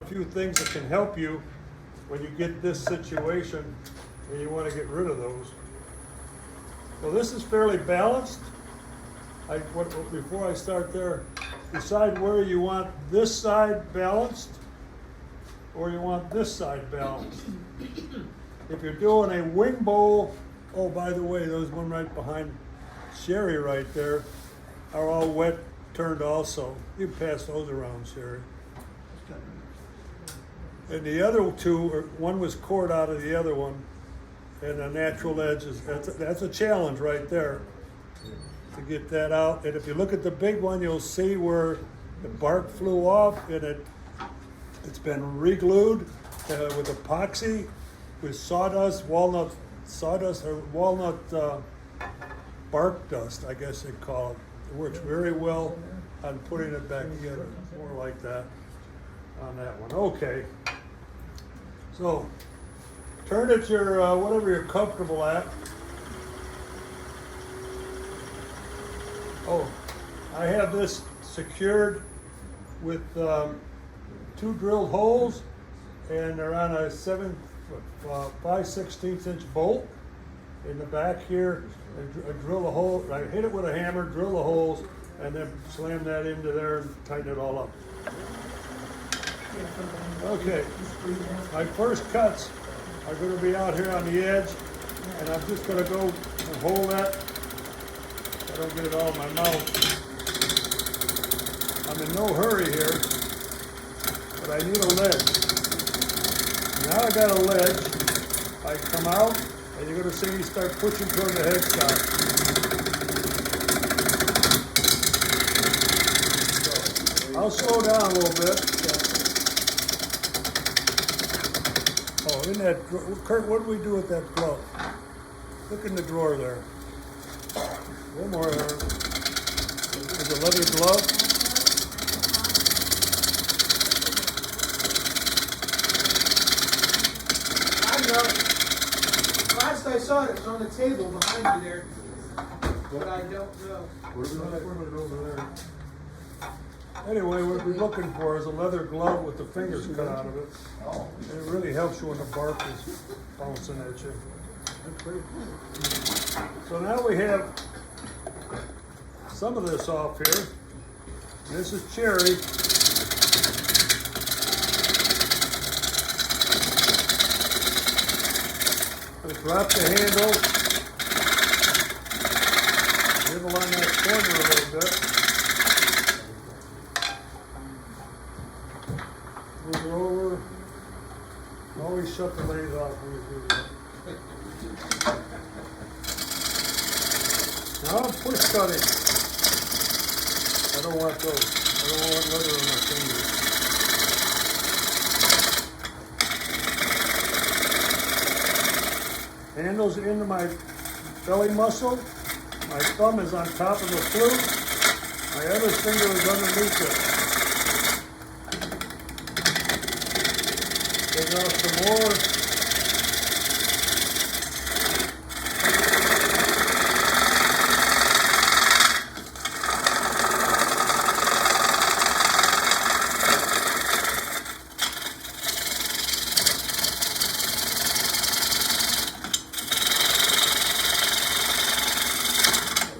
A few things that can help you when you get this situation and you want to get rid of those. Well, this is fairly balanced. Before I start there, decide where you want this side balanced or you want this side balanced. If you're doing a wing bowl, oh, by the way, there's one right behind Sherry right there, are all wet turned also. You can pass those around, Sherry. And the other two, one was cored out of the other one, and the natural edge that's a challenge right there to get that out. And if you look at the big one, you'll see where the bark flew off, and it's been re-glued with epoxy, with sawdust, walnut bark dust, I guess they call it. It works very well on putting it back together, more like that on that one. Okay. So, turn it your, whatever you're comfortable at. Oh, I have this secured with 2 drilled holes, and they're on a 5/16 inch bolt in the back here. I drill the hole, I hit it with a hammer, drill the holes, and then slam that into there and tighten it all up. Okay, my first cuts are going to be out here on the edge, and I'm just going to go and hold that so I don't get it all in my mouth. I'm in no hurry here, but I need a ledge. Now I got a ledge, I come out, and you're going to see me start pushing toward the headstock. So, I'll slow down a little bit. Oh, in that, Kurt, what do we do with that glove? Look in the drawer there. One more there. There's a leather glove. I know. Last I saw it, it was on the table behind you there. But I don't know. Where's it over there? Anyway, what we're looking for is a leather glove with the fingers cut out of it. And it really helps you when the bark is bouncing at you. So now we have some of this off here. This is cherry. Let's drop the handle. Nibble on that corner a little bit. Move it over. Always shut the lathe off when you do that. Now I'm push cutting. I don't want those. I don't want leather on my fingers. Handles into my belly muscle. My thumb is on top of the flute. My other finger is underneath it. Take off some more.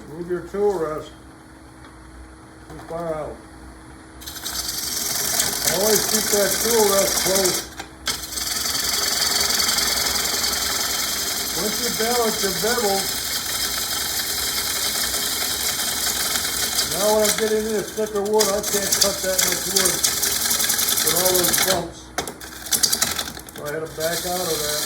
Move your tool rest too far out. Always keep that tool rest close. Once you balance your bevel, now when I'm getting into thicker wood, I can't cut that much wood with all those bumps. So I had to back out of that.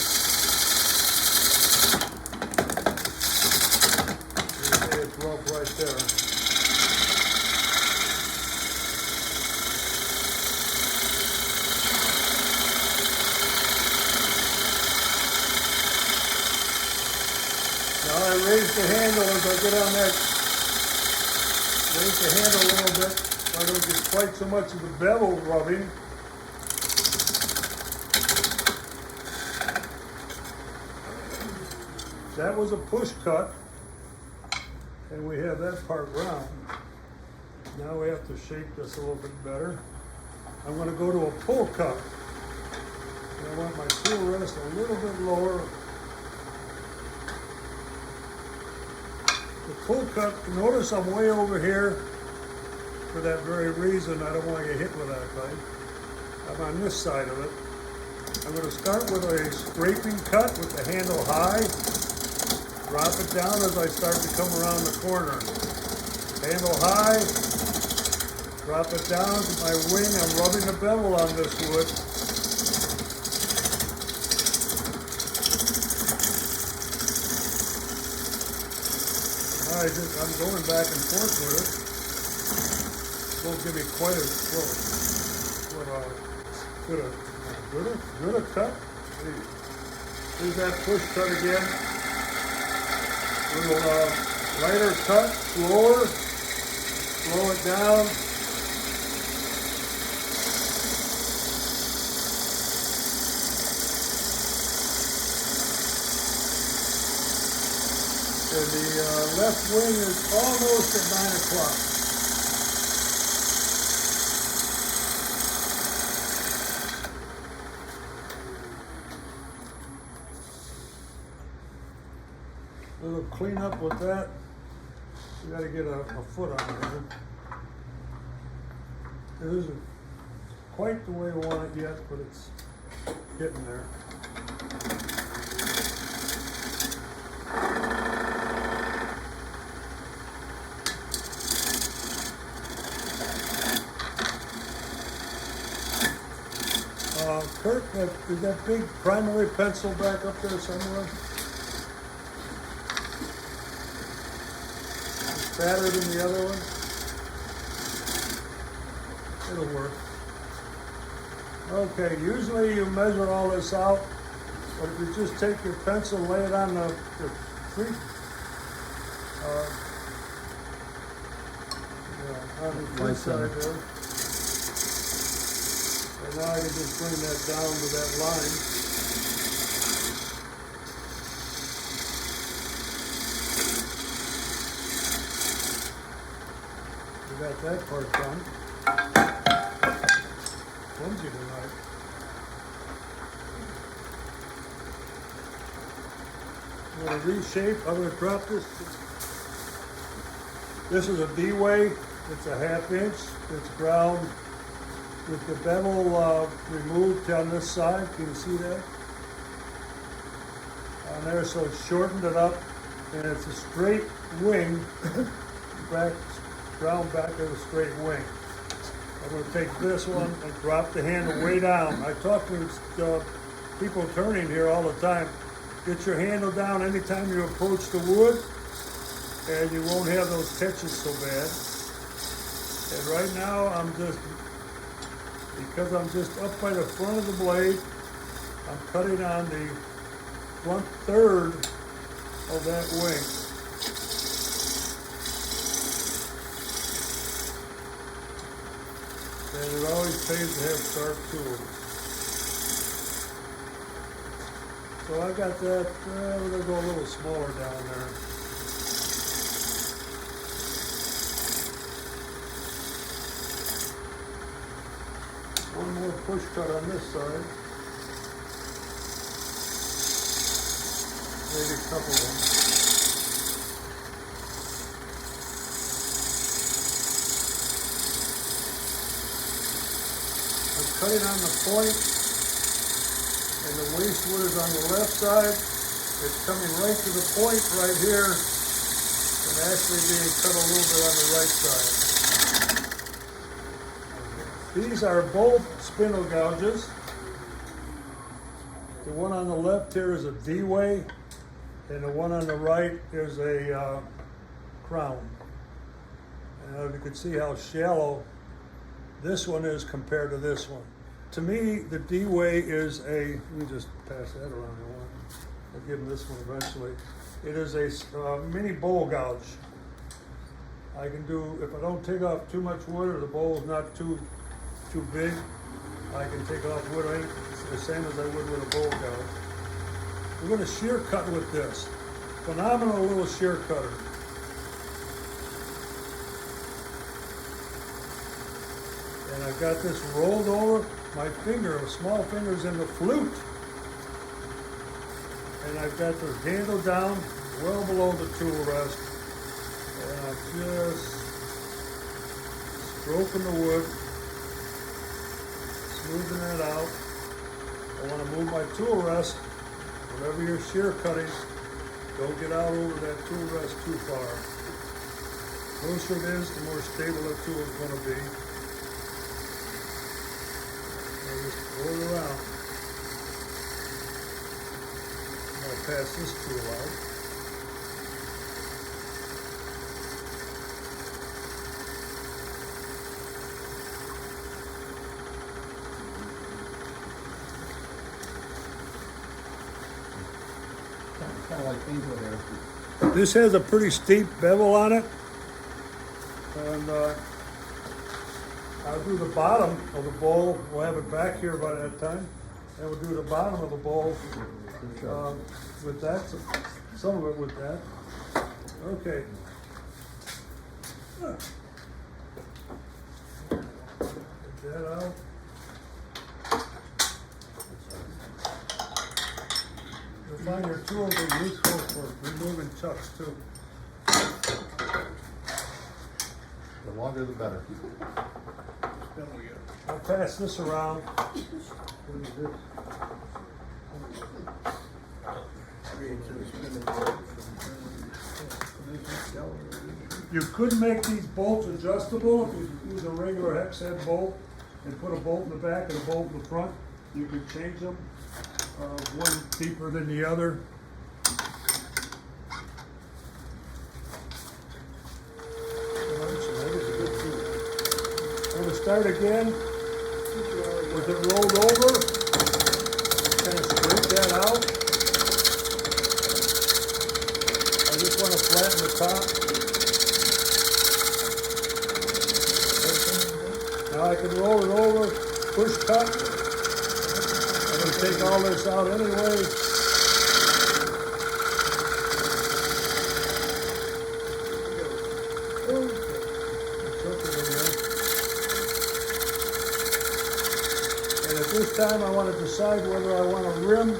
You see it's rough right there. Now I raise the handle as I get on that. Raise the handle a little bit so I don't get quite so much of the bevel rubbing. That was a push cut, and we have that part round. Now we have to shape this a little bit better. I'm going to go to a pull cut. And I want my tool rest a little bit lower. The pull cut, notice I'm way over here for that very reason. I don't want to get hit with that thing. I'm on this side of it. I'm going to start with a scraping cut with the handle high. Drop it down as I start to come around the corner. Handle high. Drop it down to my wing. I'm rubbing the bevel on this wood. I'm going back and forth with it. Won't give me quite as good a cut. Here's that push cut again. Little lighter cut, slower. Slow it down. And the left wing is almost at 9 o'clock. A little cleanup with that. We got to get a foot on here. It isn't quite the way we want it yet, but it's getting there. Kurt, is that big primary pencil back up there somewhere? It's fatter than the other one? It'll work. Okay, usually you measure all this out, but if you just take your pencil, lay it on the free, on the free side there. And now I can just bring that down to that line. We got that part done. Clumsy tonight. I'm going to reshape. I'm going to drop this. This is a D-way. It's a 1/2 inch. It's ground with the bevel removed on this side. Can you see that? On there, so it's shortened it up, and it's a straight wing, back, ground back of a straight wing. I'm going to take this one and drop the handle way down. I talk to people turning here all the time. Get your handle down anytime you approach the wood, and you won't have those catches so bad. And right now, because I'm just up by the front of the blade, I'm cutting on the front third of that wing. And it always pays to have sharp tools. So I got that, we're going to go a little smaller down there. One more push cut on this side. Maybe a couple of them. I'm cutting on the point, and the waste wood is on the left side. It's coming right to the point right here, and actually being cut a little bit on the right side. These are both spindle gouges. The one on the left here is a D-way, and the one on the right is a crown. And you can see how shallow this one is compared to this one. To me, the D-way is let me just pass that around. I'll give them this one eventually. It is a mini bowl gouge. I can do, if I don't take off too much wood or the bowl is not too big, I can take off wood the same as I would with a bowl gouge. We're going to shear cut with this. Phenomenal little shear cutter. And I've got this rolled over, my small finger's in the flute. And I've got the handle down well below the tool rest. And I'm just stroking the wood, smoothing that out. I want to move my tool rest. Whenever you're shear cutting, don't get out over that tool rest too far. The closer it is, the more stable the tool is going to be. And just pull it around. I'm going to pass this tool out. Kind of like Angel there. This has a pretty steep bevel on it. And I'll do the bottom of the bowl. We'll have it back here by that time. And we'll do the bottom of the bowl with that, some of it with that. Okay. Get that out. You'll find your tools are useful for removing chucks too. The longer the better. I'll pass this around. You could make these bolts adjustable if you use a regular hex head bolt and put a bolt in the back and a bolt in the front. You could change them, one deeper than the other. I'm going to start again with it rolled over. Kind of scrape that out. I just want to flatten the top. Now I can roll it over, push cut. I'm going to take all this out anyway. This time I want to decide whether I want a rim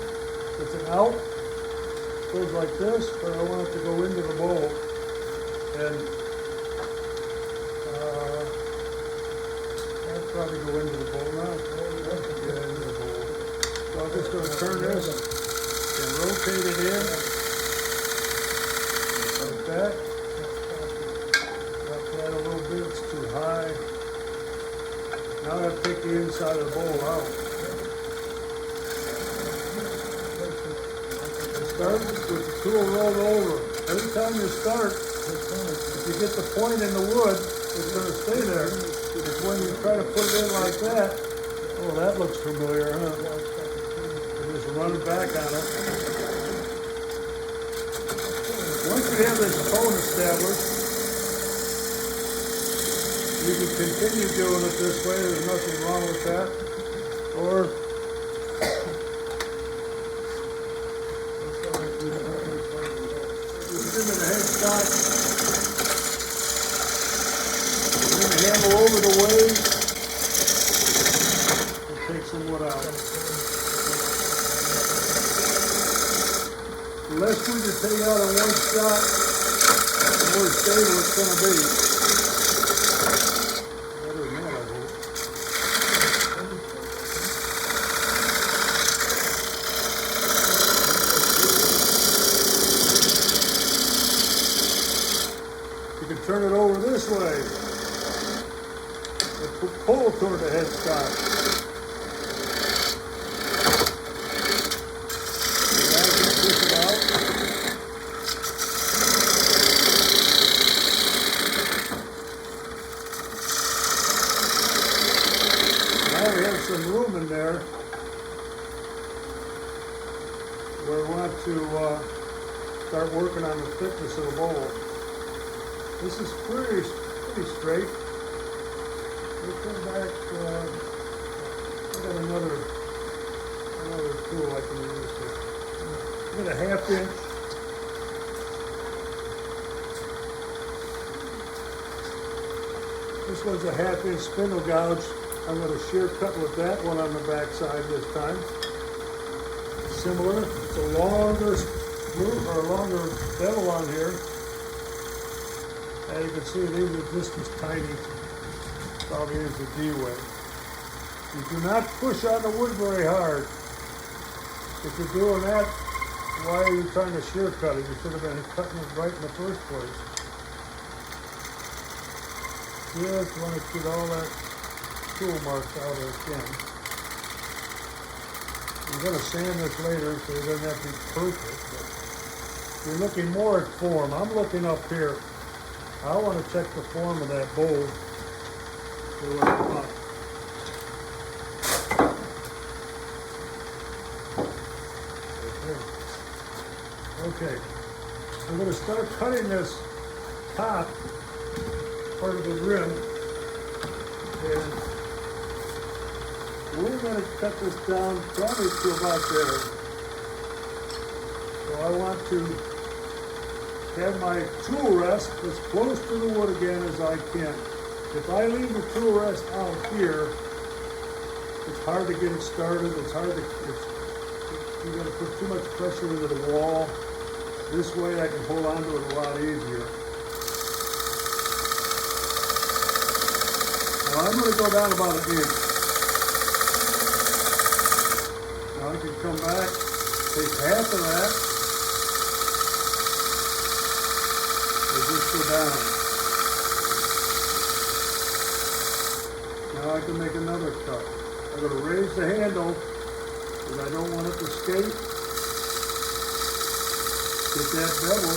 that's an out, goes like this, or I want it to go into the bowl. And I'd probably go into the bowl now. Yeah, into the bowl. So I'm just going to turn this and rotate it in like that. Drop that a little bit, it's too high. Now I have to take the inside of the bowl out. Start with the tool rolled over. Every time you start, if you get the point in the wood, it's going to stay there. It's when you try to put it in like that. Oh, that looks familiar, huh? You just run it back on it. Once you have this tone established, you can continue doing it this way. There's nothing wrong with that. Or in the headstock, bring the handle over the way, and take some wood out. The less wood you take out in one shot, the more stable it's going to be. Better than that, I hope. You can turn it over this way and pull toward the headstock. Push it out. Now we have some room in there where we want to start working on the thickness of the bowl. This is pretty straight. We'll come back. I got another tool I can use here. I got a 1/2 inch. This one's a 1/2 inch spindle gouge. I'm gonna shear cut with that one on the back side this time. Similar, it's a longer move or a longer bevel on here. As you can see, these are just as tiny, probably as the D-way. You do not push on the wood very hard. If you're doing that, why are you trying to shear cut it? You should have been cutting it right in the first place. Just want to get all that tool marks out again. I'm going to sand this later so it doesn't have to be perfect. But you're looking more at form. I'm looking up here. I want to check the form of that bowl. Okay, I'm going to start cutting this top part of the rim, and we're going to cut this down probably to about there. So I want to have my tool rest as close to the wood again as I can. If I leave the tool rest out here, it's hard to get it started. It's hard to, you got to put too much pressure into the wall. This way I can hold on to it a lot easier. Now I'm going to go down about an inch. Now I can come back, take half of that, and just go down. Now I can make another cut. I'm going to raise the handle because I don't want it to escape. Get that bevel.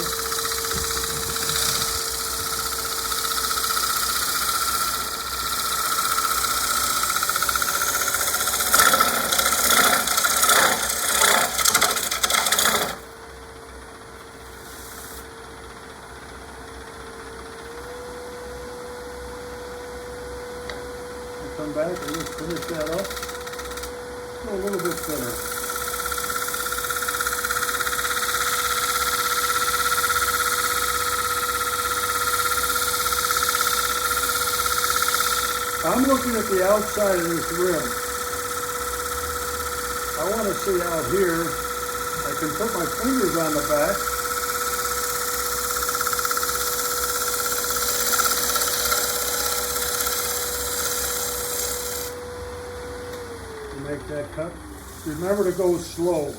Come back and just finish that up. Go a little bit thinner. I'm looking at the outside of this rim. I want to see out here. I can put my fingers on the back. Make that cut. Remember to go slow.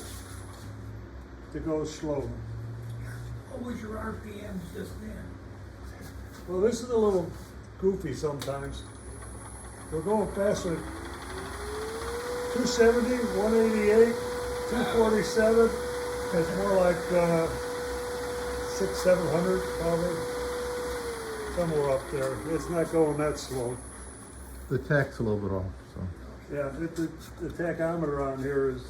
To go slow. What was your RPMs just then? Well, this is a little goofy sometimes. We're going faster. 270, 188, 247. It's more like 700 probably. Somewhere up there. It's not going that slow. The tack's a little bit off, so. Yeah, the tachometer on here is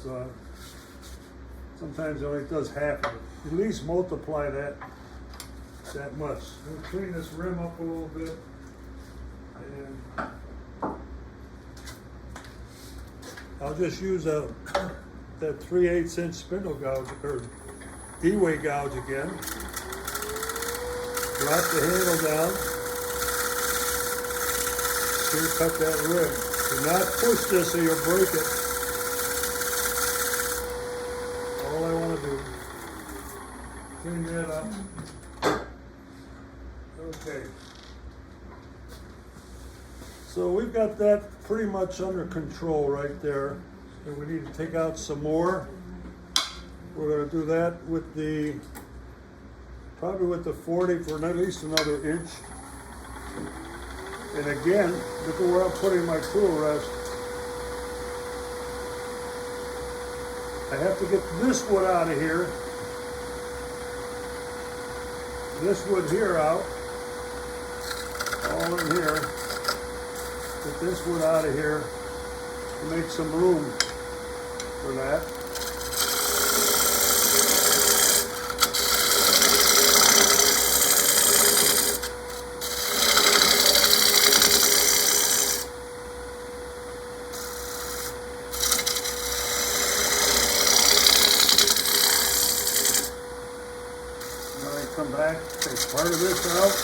sometimes it only does half of it. At least multiply that much. We'll clean this rim up a little bit, and I'll just use that 3/8 inch spindle gouge or D-way gouge again. Drop the handle down. Here, cut that rim. Do not push this or you'll break it. All I want to do. Clean that up. Okay. So we've got that pretty much under control right there. And we need to take out some more. We're going to do that with the, probably with the 40 for at least another inch. And again, look at where I'm putting my tool rest. I have to get this wood out of here. This wood here out. All in here. Get this wood out of here to make some room for that. Come back, take part of this out.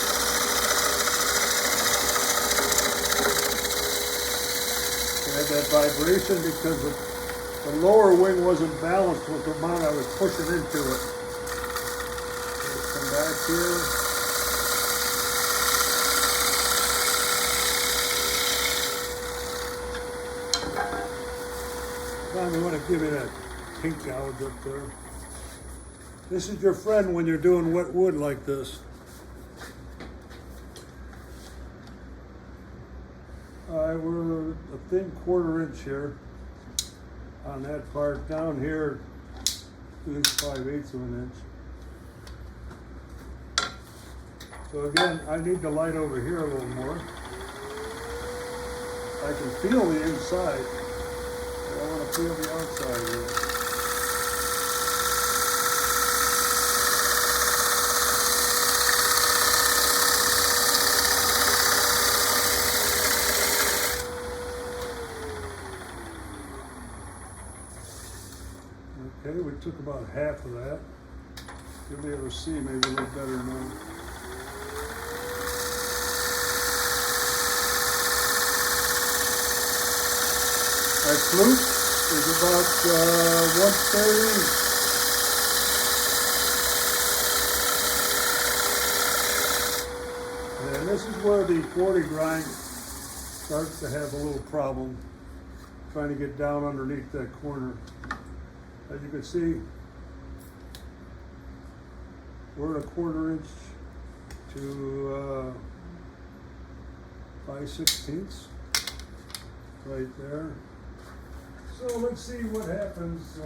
had that vibration because the lower wing wasn't balanced with the amount I was pushing into it. Let's come back here. Tom, you want to give me that pink gouge up there? This is your friend when you're doing wet wood like this. We're a thin 1/4 inch here on that part. Down here, at least 5/8 of an inch. So again, I need the light over here a little more. I can feel the inside, but I want to feel the outside here. Okay, we took about half of that. You'll be able to see maybe a little better now. That flute is about 1/3 inch. And this is where the 40 grind starts to have a little problem, trying to get down underneath that corner. As you can see, we're at 1/4 inch to 5/16 right there. So let's see what happens.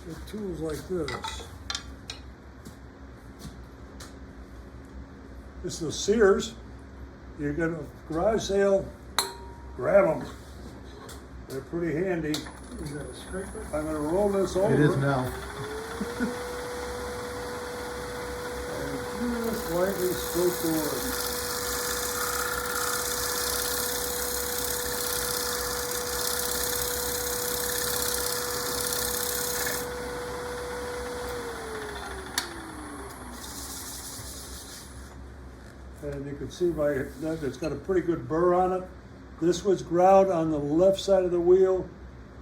With tools like this. This is a Sears. You get a garage sale, grab them. They're pretty handy. Is that a scraper? I'm gonna roll this over. It is now. And just lightly stroke the wood. And you can see by that it's got a pretty good burr on it. This was ground on the left side of the wheel,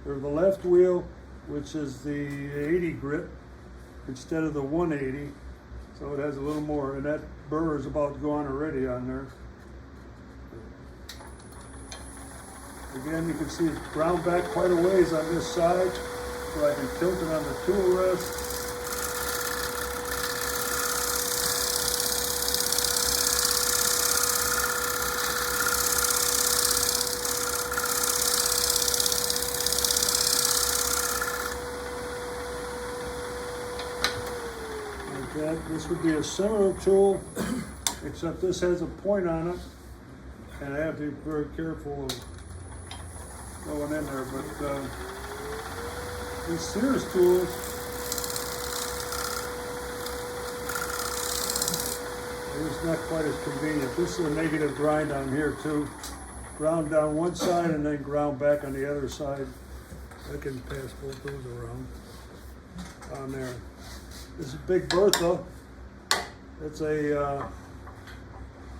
or the left wheel, which is the 80 grit instead of the 180. So it has a little more, and that burr is about gone already on there. Again, you can see it's ground back quite a ways on this side, so I can tilt it on the tool rest. This would be a similar tool, except this has a point on it, and I have to be very careful of going in there. But these Sears tools, they're just not quite as convenient. This is a negative grind on here too. Ground down one side and then ground back on the other side. I can pass both those around on there. This is Big Bertha. It's a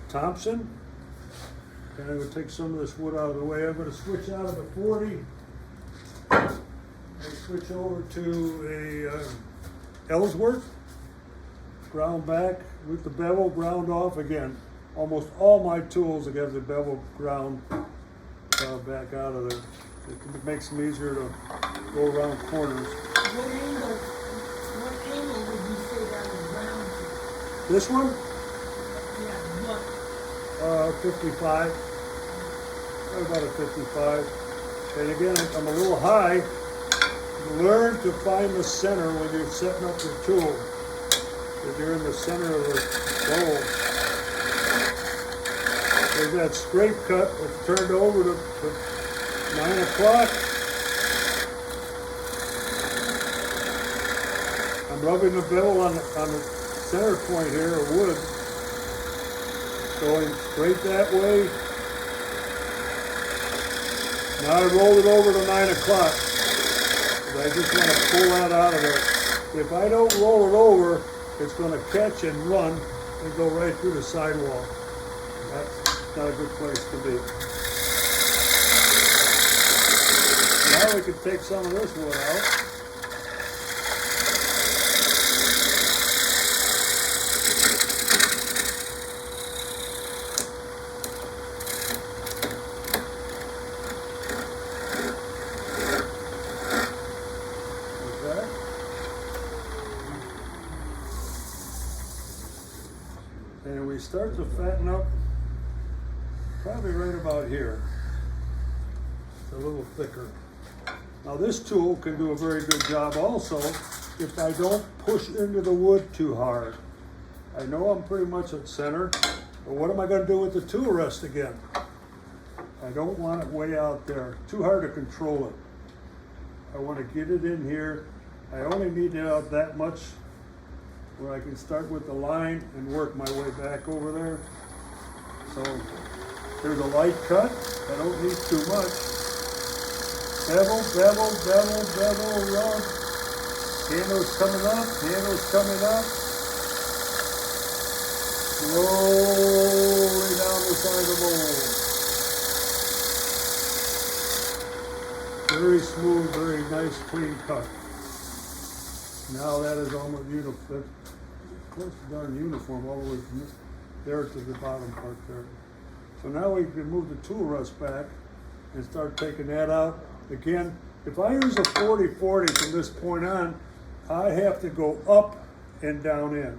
Thompson. And I would take some of this wood out of the way. I'm going to switch out of the 40 and switch over to a Ellsworth. Ground back with the bevel ground off again. Almost all my tools have the bevel ground back out of there. It makes them easier to go around corners. What angle would you say that was round to? This one, Yeah, what? 55. About a 55. And again, I'm a little high. Learn to find the center when you're setting up your tool. If you're in the center of the bowl. There's that scrape cut that's turned over to 9 o'clock. I'm rubbing the bevel on the center point here of wood. Going straight that way. Now I rolled it over to 9 o'clock. I just want to pull that out of there. If I don't roll it over, it's going to catch and run, They go right through the sidewall. That's not a good place to be. Now we can take some of this wood out. Okay. And we start to fatten up probably right about here. It's a little thicker. Now this tool can do a very good job also if I don't push into the wood too hard. I know I'm pretty much at center, but what am I going to do with the tool rest again? I don't want it way out there. Too hard to control it. I want to get it in here. I only need it out that much where I can start with the line and work my way back over there. So there's a light cut. I don't need too much. Bevel, bevel, bevel, bevel, rub. Handle's coming up, handle's coming up. Slowly down the side of the mold. Very smooth, very nice, clean cut. Now that is almost uniform, close to darn uniform all the way from there to the bottom part there. So now we can move the tool rest back and start taking that out. Again, if I use a 40-40 from this point on, I have to go up and down in.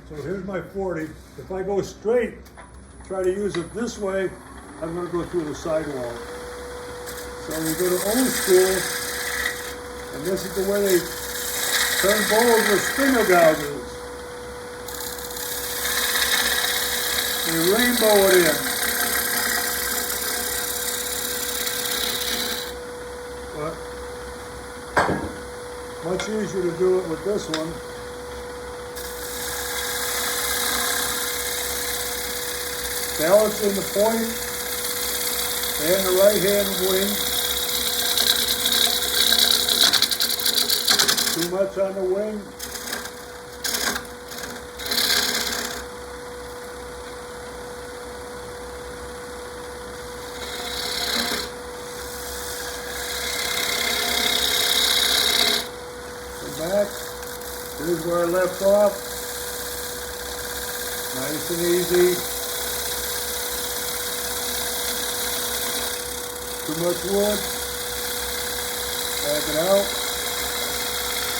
So here's my 40. If I go straight, try to use it this way, I'm going to go through the sidewall. So we go to old school, and this is the way they turn bowls with spinner gouges. They rainbow it in. But much easier to do it with this one. Balance in the point and the right hand wing. Too much on the wing. Come back. Here's where I left off. Nice and easy. Too much wood. Back it out.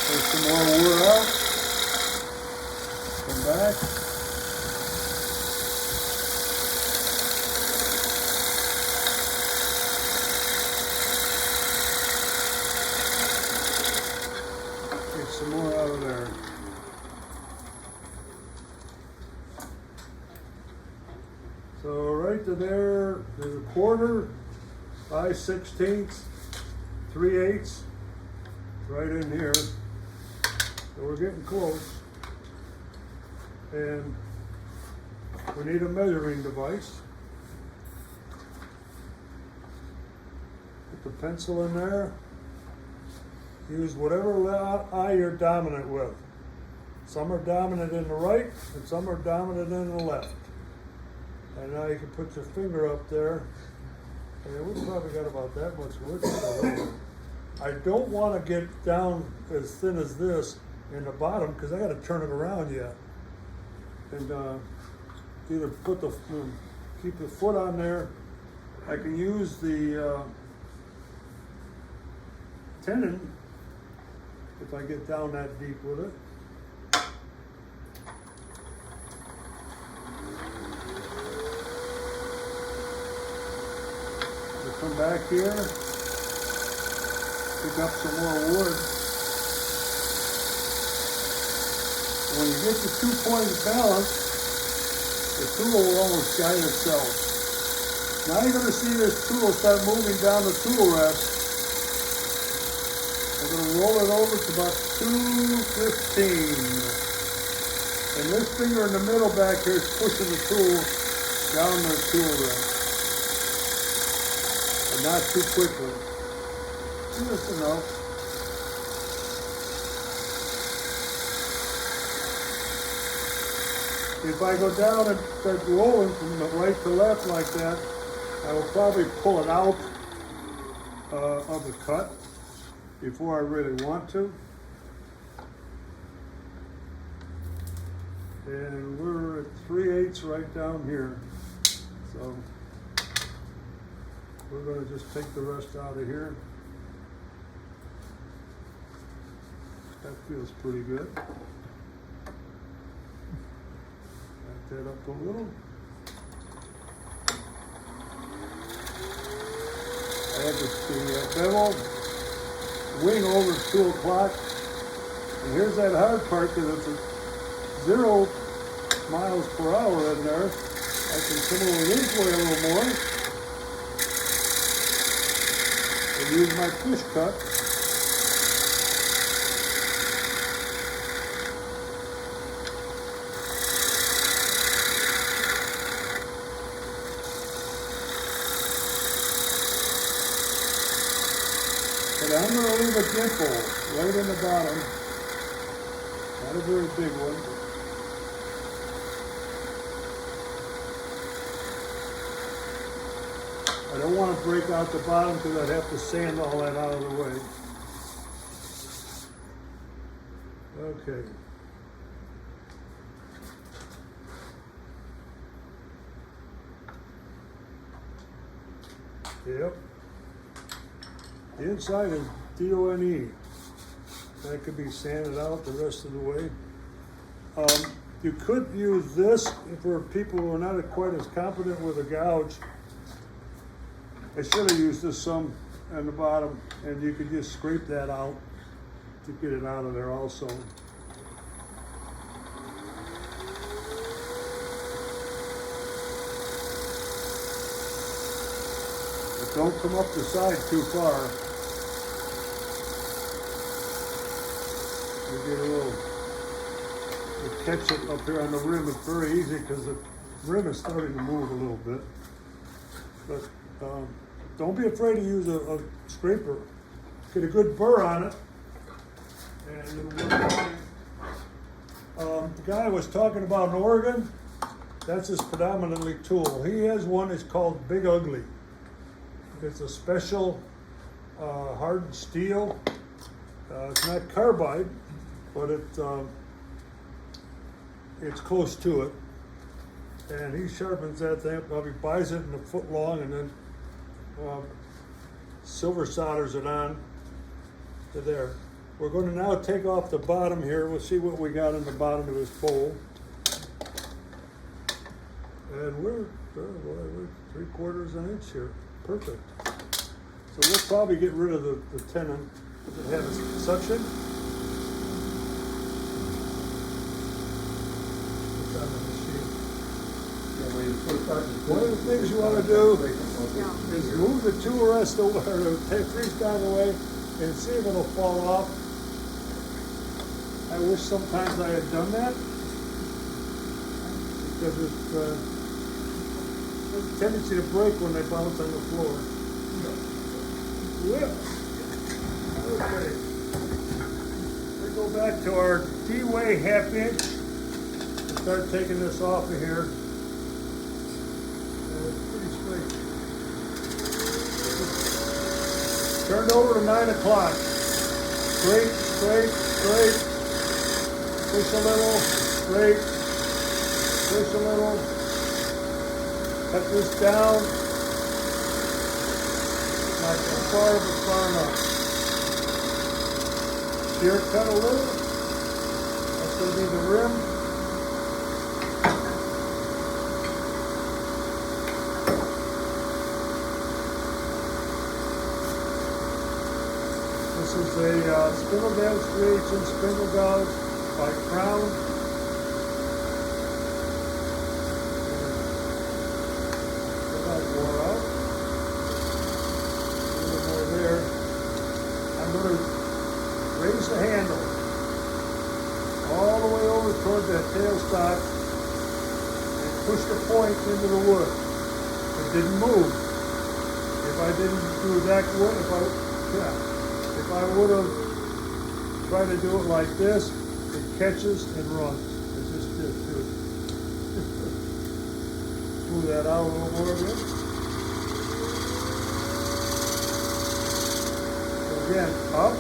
There's some more wood out. Come back. Get some more out of there. So right to there, there's a quarter, 5/16, 3/8, right in here. So we're getting close. And we need a measuring device. Put the pencil in there. Use whatever eye you're dominant with. Some are dominant in the right and some are dominant in the left. And now you can put your finger up there. And we've probably got about that much wood. I don't want to get down as thin as this in the bottom because I got to turn it around yet. And either put the keep the foot on there. I can use the tenon if I get down that deep with it. Come back here, pick up some more wood. When you get the 2-point balance, the tool will almost guide itself. Now you're going to see this tool start moving down the tool rest. I'm going to roll it over to about 215. And this finger in the middle back here is pushing the tool down the tool rest. Not too quickly. Just enough. If I go down and start rolling from the right to left like that, I will probably pull it out of the cut before I really want to. And we're at 3/8 right down here. So we're gonna just take the rest out of here. That feels pretty good. Back that up a little. I have the bevel wing over 2 o'clock. And here's that hard part, because it's a 0 miles per hour in there. I can come over this way a little more and use my fish cut. But I'm going to leave a dimple right in the bottom. Not a very big one. I don't want to break out the bottom because I'd have to sand all that out of the way. Okay. Yep. The inside is DONE. That could be sanded out the rest of the way. You could use this for people who are not quite as competent with a gouge. I should have used this some on the bottom, and you could just scrape that out to get it out of there also. But don't come up the side too far. You get a little, you catch it up here on the rim. It's very easy because the rim is starting to move a little bit. But don't be afraid to use a scraper. Get a good burr on it, and it'll work fine. The guy I was talking about in Oregon, that's his predominantly tool. He has one that's called Big Ugly. It's a special hardened steel. It's not carbide, but it's close to it. And he sharpens that thing. He buys it in a foot long, and then silver solders it on to there. We're going to now take off the bottom here. We'll see what we got in the bottom of this bowl. And we're 3/4 inch here. Perfect. So we'll probably get rid of the tenon if it has suction. It's on the machine. One of the things you want to do is move the tool rest over, or the freestyle away, and see if it'll fall off. I wish sometimes I had done that, because it's a tendency to break when they bounce on the floor. Yeah. Okay. We go back to our D-way 1/2 inch and start taking this off of here. It's pretty straight. Turned over to 9 o'clock. Straight, straight, straight. Push a little, straight. Push a little. Cut this down. Not too far, but far enough. Shear cut a little. That's going to be the rim. This is a spindle gouge 3/8 inch spindle gouge by Crown. About wore out. A little more there. I'm going to raise the handle all the way over toward that tailstock and push the point into the wood. It didn't move. If I didn't do that wood, if I would have tried to do it like this, it catches and runs. It just did too. smooth that out a little more bit. So again, up.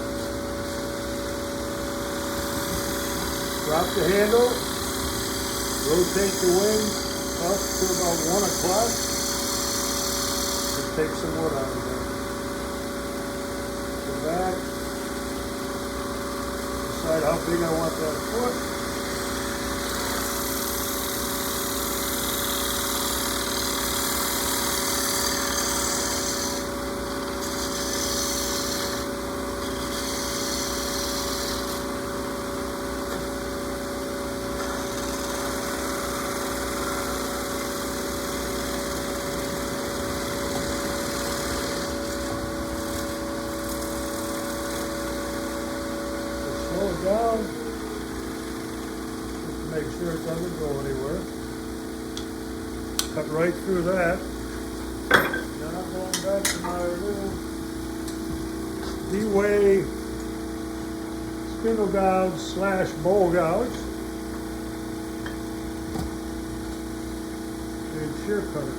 Drop the handle. Rotate the wing up to about 1 o'clock. And take some wood out of there. Go back. Decide how big I want that foot. Slow it down, just to make sure it doesn't go anywhere. Cut right through that. Then I'm going back to my little D-way spindle gouge / bowl gouge and shear cutter.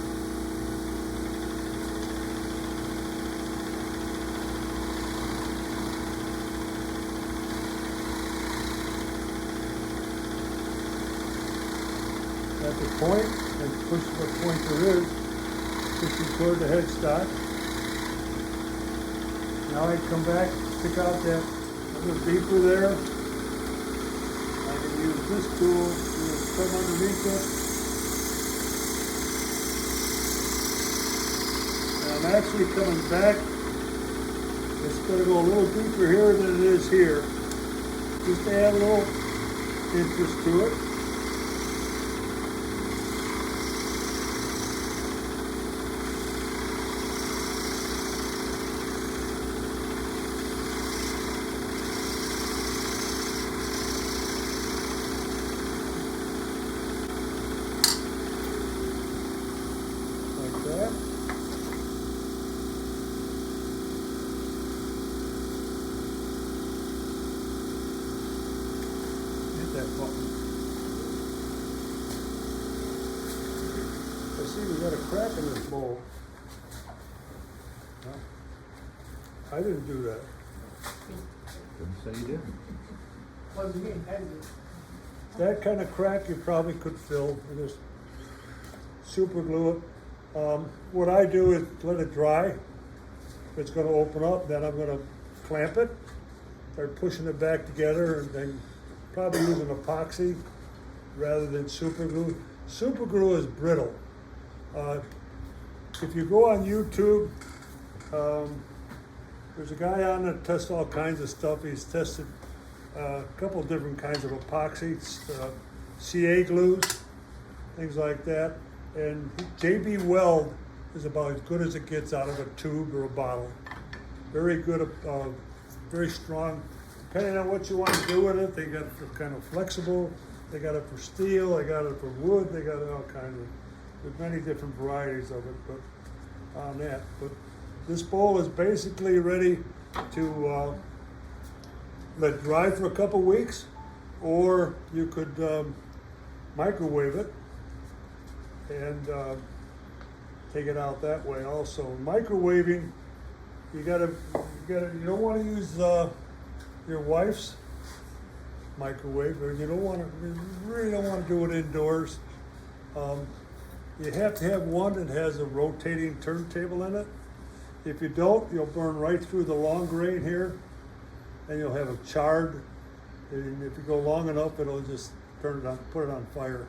At the point, and push what point there is, pushing toward the headstock. Now I come back, stick out that little deeper there. I can use this tool to come underneath it. And I'm actually coming back. It's going to go a little deeper here than it is here, just to add a little interest to it. That. Hit that button. I see we got a crack in this bowl. Huh? I didn't do that. Didn't say you didn't. Wasn't me, had you? That kind of crack you probably could fill and just super glue it. What I do is let it dry. It's going to open up, then I'm going to clamp it, start pushing it back together, and then probably using epoxy rather than super glue. Super glue is brittle. If you go on YouTube, there's a guy on that tests all kinds of stuff. He's tested a couple of different kinds of epoxies, CA glues, things like that. And JB Weld is about as good as it gets out of a tube or a bottle. Very good, very strong. Depending on what you want to do with it, they got it for kind of flexible. They got it for steel. They got it for wood. They got it all kinds of. There's many different varieties of it, but on that. But this bowl is basically ready to let dry for a couple weeks, or you could microwave it and take it out that way also. Microwaving, you don't want to use your wife's microwave, or you really don't want to do it indoors. You have to have one that has a rotating turntable in it. If you don't, you'll burn right through the long grain here, and you'll have a charred, and if you go long enough, it'll just turn it on, put it on fire.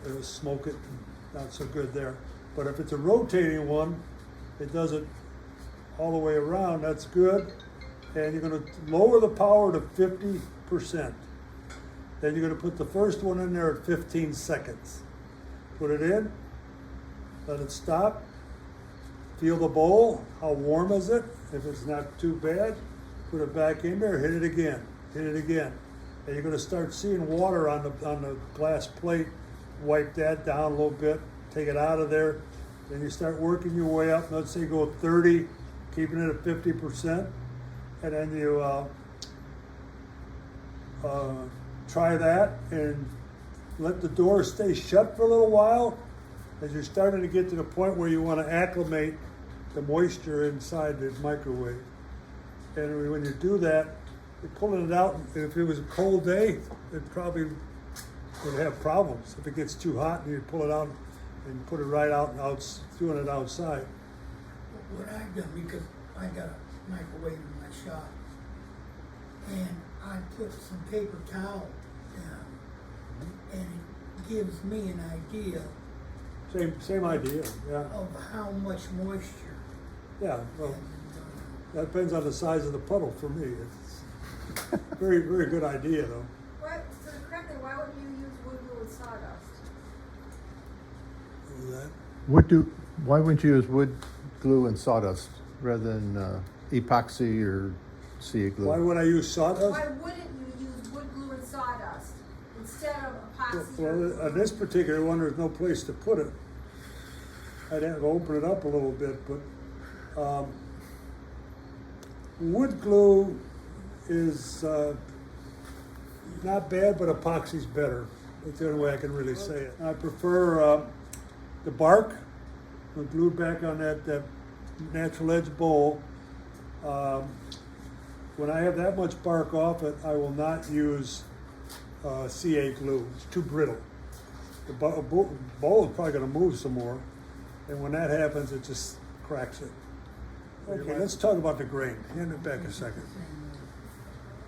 It'll smoke it, not so good there. But if it's a rotating one, it does it all the way around, that's good. And you're gonna lower the power to 50%. Then you're gonna put the first one in there at 15 seconds. Put it in, let it stop, feel the bowl, how warm is it? If it's not too bad, put it back in there, hit it again. And you're gonna start seeing water on the glass plate. Wipe that down a little bit, take it out of there. Then you start working your way up. Let's say go 30, keeping it at 50%. And then you try that and let the door stay shut for a little while. as you're starting to get to the point where you want to acclimate the moisture inside the microwave. And when you do that, you're pulling it out, and if it was a cold day, it probably would have problems. If it gets too hot, and you pull it out and put it right out and doing it outside. What I've done, because I got a microwave in my shop, and I put some paper towel down, and it gives me an idea Same idea, yeah. of how much moisture. Yeah, well, that depends on the size of the puddle for me. It's very, very good idea though. Why, so correctly, why wouldn't you use wood glue and sawdust? That- Why wouldn't you use wood glue and sawdust rather than epoxy or sea glue? Why would I use sawdust? Why wouldn't you use wood glue and sawdust instead of epoxy? Well, on this particular one, there's no place to put it. I'd have to open it up a little bit, but wood glue is not bad, but epoxy's better. That's the only way I can really say it. I prefer the bark, glued back on that natural edge bowl. When I have that much bark off it, I will not use CA glue. It's too brittle. The bowl is probably going to move some more, and when that happens, it just cracks it. Okay, let's talk about the grain. Hand it back a second.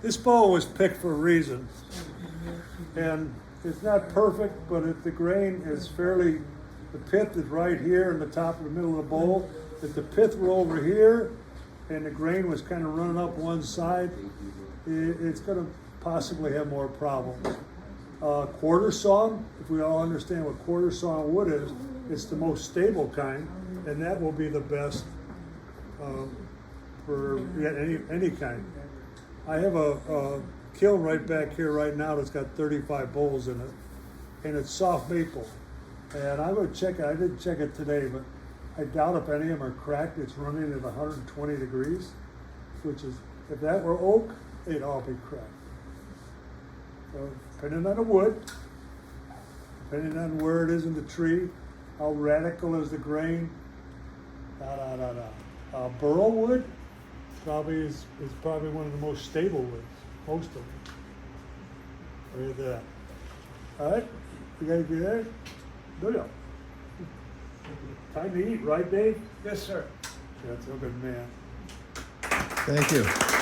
This bowl was picked for a reason, and it's not perfect, but if the grain is fairly, the pith is right here in the top of the middle of the bowl. If the pith were over here, and the grain was kind of running up one side, it's going to possibly have more problems. Quarter sawn, if we all understand what quarter sawn wood is, it's the most stable kind, and that will be the best for any kind. I have a kiln right back here right now that's got 35 bowls in it, and it's soft maple. And I'm going to check it. I didn't check it today, but I doubt if any of them are cracked. It's running at 120 degrees, which is, if that were oak, they'd all be cracked. So depending on the wood, depending on where it is in the tree, how radical is the grain, burl wood probably is probably one of the most stable woods, most of them. Look at that. All right, you guys get there? Do ya? Time to eat, right, Dave? Yes, sir. That's a good man. Thank you.